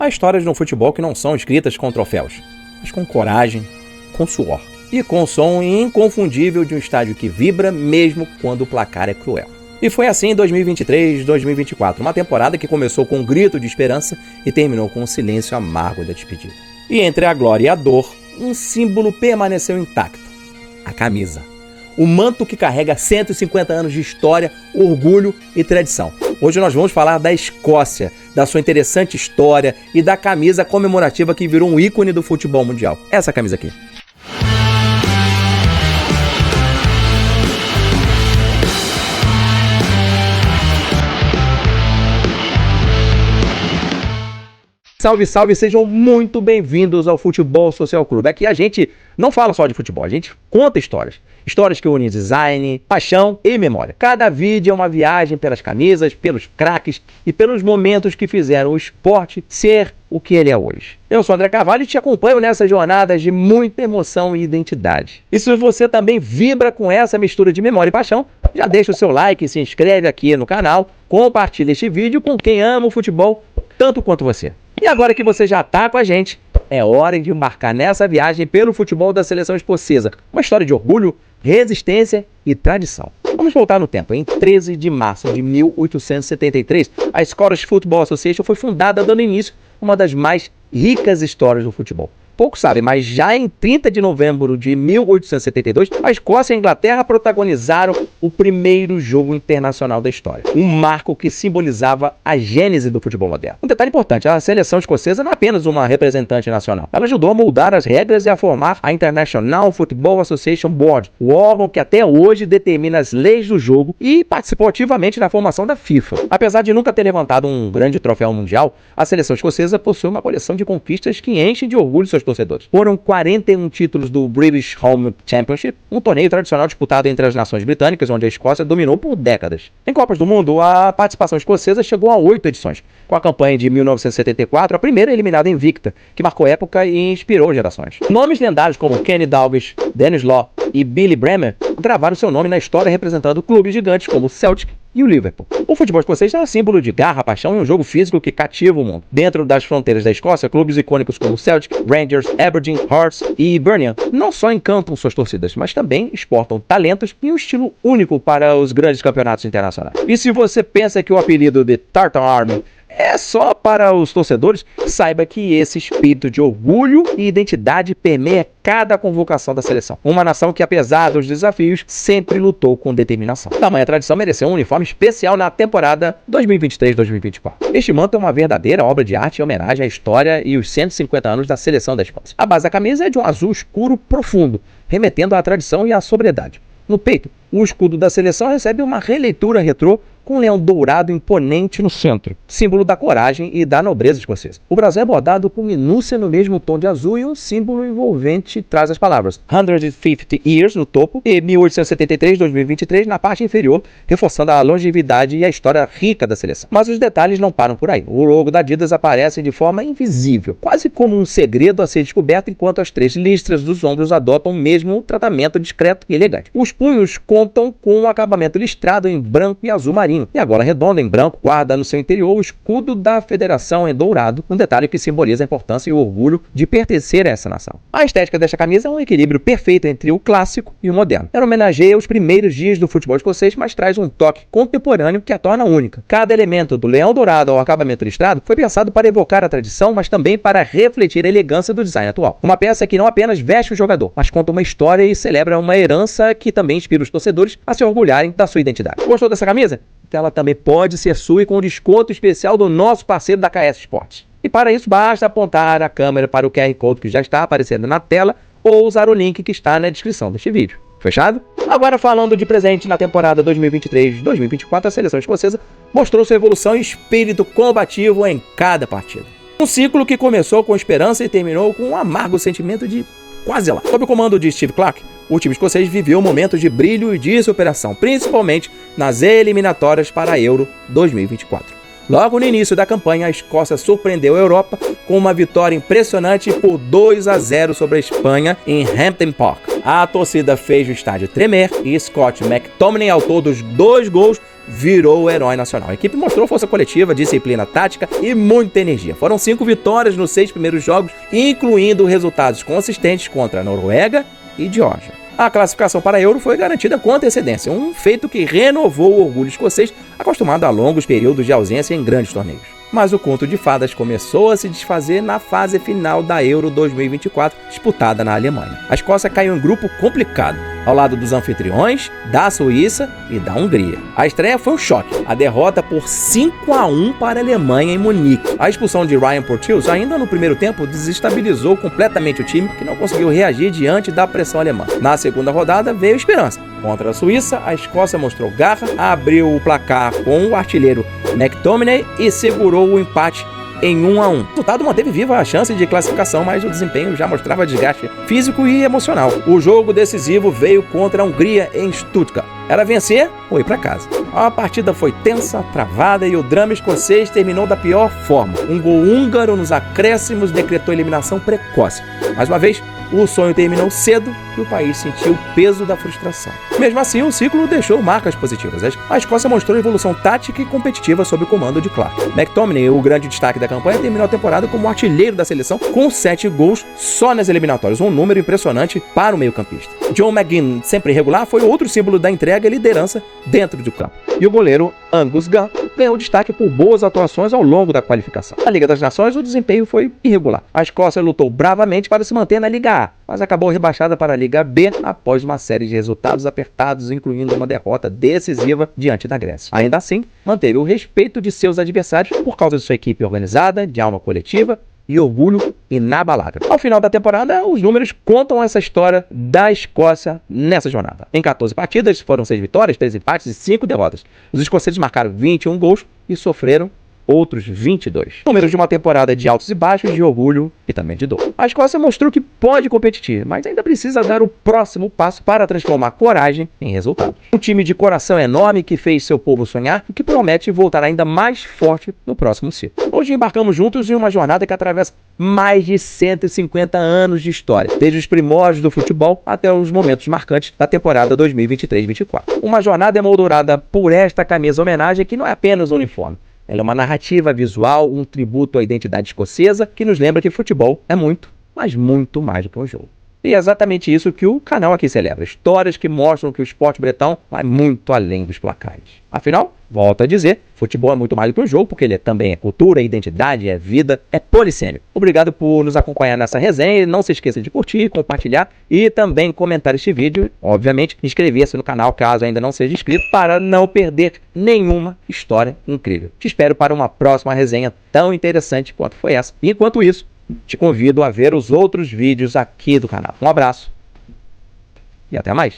Há histórias no futebol que não são escritas com troféus, mas com coragem, com suor e com o som inconfundível de um estádio que vibra mesmo quando o placar é cruel. E foi assim em 2023-2024, uma temporada que começou com um grito de esperança e terminou com um silêncio amargo da despedida. E entre a glória e a dor, um símbolo permaneceu intacto: a camisa. O manto que carrega 150 anos de história, orgulho e tradição. Hoje nós vamos falar da Escócia, da sua interessante história e da camisa comemorativa que virou um ícone do futebol mundial. Essa camisa aqui. Salve, salve, sejam muito bem-vindos ao Futebol Social Clube. Aqui a gente não fala só de futebol, a gente conta histórias. Histórias que unem design, paixão e memória. Cada vídeo é uma viagem pelas camisas, pelos craques e pelos momentos que fizeram o esporte ser o que ele é hoje. Eu sou André Carvalho e te acompanho nessas jornadas de muita emoção e identidade. E se você também vibra com essa mistura de memória e paixão, já deixa o seu like, se inscreve aqui no canal, compartilha este vídeo com quem ama o futebol tanto quanto você. E agora que você já está com a gente, é hora de embarcar nessa viagem pelo futebol da seleção escocesa. Uma história de orgulho, resistência e tradição. Vamos voltar no tempo. Em 13 de março de 1873, a Scottish Football Association foi fundada, dando início a uma das mais ricas histórias do futebol. Poucos sabem, mas já em 30 de novembro de 1872, a Escócia e a Inglaterra protagonizaram o primeiro jogo internacional da história. Um marco que simbolizava a gênese do futebol moderno. Um detalhe importante, a seleção escocesa não é apenas uma representante nacional. Ela ajudou a moldar as regras e a formar a International Football Association Board, o órgão que até hoje determina as leis do jogo e participou ativamente na formação da FIFA. Apesar de nunca ter levantado um grande troféu mundial, a seleção escocesa possui uma coleção de conquistas que enche de orgulho seus torcedores. Foram 41 títulos do British Home Championship, um torneio tradicional disputado entre as nações britânicas, onde a Escócia dominou por décadas. Em Copas do Mundo, a participação escocesa chegou a 8 edições, com a campanha de 1974, a primeira eliminada invicta, que marcou época e inspirou gerações. Nomes lendários como Kenny Dalglish, Dennis Law e Billy Bremner gravaram seu nome na história representando clubes gigantes como o Celtic e o Liverpool. O futebol escocês é um símbolo de garra, paixão e um jogo físico que cativa o mundo. Dentro das fronteiras da Escócia, clubes icônicos como Celtic, Rangers, Aberdeen, Hearts e Hibernian não só encantam suas torcidas, mas também exportam talentos e um estilo único para os grandes campeonatos internacionais. E se você pensa que o apelido de Tartan Army é só para os torcedores, saiba que esse espírito de orgulho e identidade permeia cada convocação da seleção. Uma nação que, apesar dos desafios, sempre lutou com determinação. Tamanha tradição mereceu um uniforme especial na temporada 2023-2024. Este manto é uma verdadeira obra de arte em homenagem à história e os 150 anos da seleção da Escócia. A base da camisa é de um azul escuro profundo, remetendo à tradição e à sobriedade. No peito, o escudo da seleção recebe uma releitura retrô com um leão dourado imponente no centro, símbolo da coragem e da nobreza escocesa. O brasão é bordado com minúcia no mesmo tom de azul e um símbolo envolvente traz as palavras 150 Years no topo e 1873-2023 na parte inferior, reforçando a longevidade e a história rica da seleção. Mas os detalhes não param por aí. O logo da Adidas aparece de forma invisível, quase como um segredo a ser descoberto, enquanto as 3 listras dos ombros adotam o mesmo tratamento discreto e elegante. Os punhos contam com um acabamento listrado em branco e azul marinho, e a gola redonda em branco guarda no seu interior o escudo da federação em dourado, um detalhe que simboliza a importância e o orgulho de pertencer a essa nação. A estética desta camisa é um equilíbrio perfeito entre o clássico e o moderno. Ela homenageia os primeiros dias do futebol escocês, mas traz um toque contemporâneo que a torna única. Cada elemento, do leão dourado ao acabamento listrado, foi pensado para evocar a tradição, mas também para refletir a elegância do design atual. Uma peça que não apenas veste o jogador, mas conta uma história e celebra uma herança que também inspira os torcedores a se orgulharem da sua identidade. Gostou dessa camisa? Ela também pode ser sua e com desconto especial do nosso parceiro da KS Esportes. E para isso basta apontar a câmera para o QR Code que já está aparecendo na tela ou usar o link que está na descrição deste vídeo. Fechado? Agora falando de presente, na temporada 2023-2024, a seleção escocesa mostrou sua evolução e espírito combativo em cada partida. Um ciclo que começou com esperança e terminou com um amargo sentimento de quase lá. Sob o comando de Steve Clarke, o time escocês viveu momentos de brilho e de superação, principalmente nas eliminatórias para a Euro 2024. Logo no início da campanha, a Escócia surpreendeu a Europa com uma vitória impressionante por 2-0 sobre a Espanha em Hampden Park. A torcida fez o estádio tremer e Scott McTominay, autor dos 2 gols, virou o herói nacional. A equipe mostrou força coletiva, disciplina tática e muita energia. Foram 5 vitórias nos 6 primeiros jogos, incluindo resultados consistentes contra a Noruega e Geórgia. A classificação para a Euro foi garantida com antecedência, um feito que renovou o orgulho escocês, acostumado a longos períodos de ausência em grandes torneios. Mas o conto de fadas começou a se desfazer na fase final da Euro 2024, disputada na Alemanha. A Escócia caiu em grupo complicado, ao lado dos anfitriões, da Suíça e da Hungria. A estreia foi um choque, a derrota por 5-1 para a Alemanha em Munique. A expulsão de Ryan Porteous ainda no primeiro tempo desestabilizou completamente o time, que não conseguiu reagir diante da pressão alemã. Na segunda rodada veio esperança. Contra a Suíça, a Escócia mostrou garra, abriu o placar com o artilheiro McTominay e segurou o empate em 1-1. O resultado manteve viva a chance de classificação, mas o desempenho já mostrava desgaste físico e emocional. O jogo decisivo veio contra a Hungria em Stuttgart. Era vencer ou ir para casa. A partida foi tensa, travada e o drama escocês terminou da pior forma. Um gol húngaro nos acréscimos decretou eliminação precoce. Mais uma vez, o sonho terminou cedo e o país sentiu o peso da frustração. Mesmo assim, o ciclo deixou marcas positivas. A Escócia mostrou evolução tática e competitiva sob o comando de Clark. McTominay, o grande destaque da campanha, terminou a temporada como artilheiro da seleção com 7 gols só nas eliminatórias, um número impressionante para o meio-campista. John McGinn, sempre irregular, foi outro símbolo da entrega e liderança dentro do campo. E o goleiro Angus Gunn ganhou destaque por boas atuações ao longo da qualificação. Na Liga das Nações, o desempenho foi irregular. A Escócia lutou bravamente para se manter na Liga A, mas acabou rebaixada para a Liga B após uma série de resultados apertados, incluindo uma derrota decisiva diante da Grécia. Ainda assim, manteve o respeito de seus adversários por causa de sua equipe organizada, de alma coletiva e orgulho inabalável. Ao final da temporada, os números contam essa história da Escócia nessa jornada. Em 14 partidas, foram 6 vitórias, 3 empates e 5 derrotas. Os escoceses marcaram 21 gols e sofreram outros 22. Números de uma temporada de altos e baixos, de orgulho e também de dor. A Escócia mostrou que pode competir, mas ainda precisa dar o próximo passo para transformar coragem em resultados. Um time de coração enorme que fez seu povo sonhar e que promete voltar ainda mais forte no próximo ciclo. Hoje embarcamos juntos em uma jornada que atravessa mais de 150 anos de história, desde os primórdios do futebol até os momentos marcantes da temporada 2023-24. Uma jornada emoldurada por esta camisa homenagem que não é apenas um uniforme. Ela é uma narrativa visual, um tributo à identidade escocesa que nos lembra que futebol é muito, mas muito mais do que um jogo. E é exatamente isso que o canal aqui celebra. Histórias que mostram que o esporte bretão vai muito além dos placares. Afinal, volto a dizer, futebol é muito mais do que um jogo, porque ele também é cultura, é identidade, é vida, é policênio. Obrigado por nos acompanhar nessa resenha. Não se esqueça de curtir, compartilhar e também comentar este vídeo. Obviamente, inscrever-se no canal caso ainda não seja inscrito, para não perder nenhuma história incrível. Te espero para uma próxima resenha tão interessante quanto foi essa. E enquanto isso, te convido a ver os outros vídeos aqui do canal. Um abraço e até mais!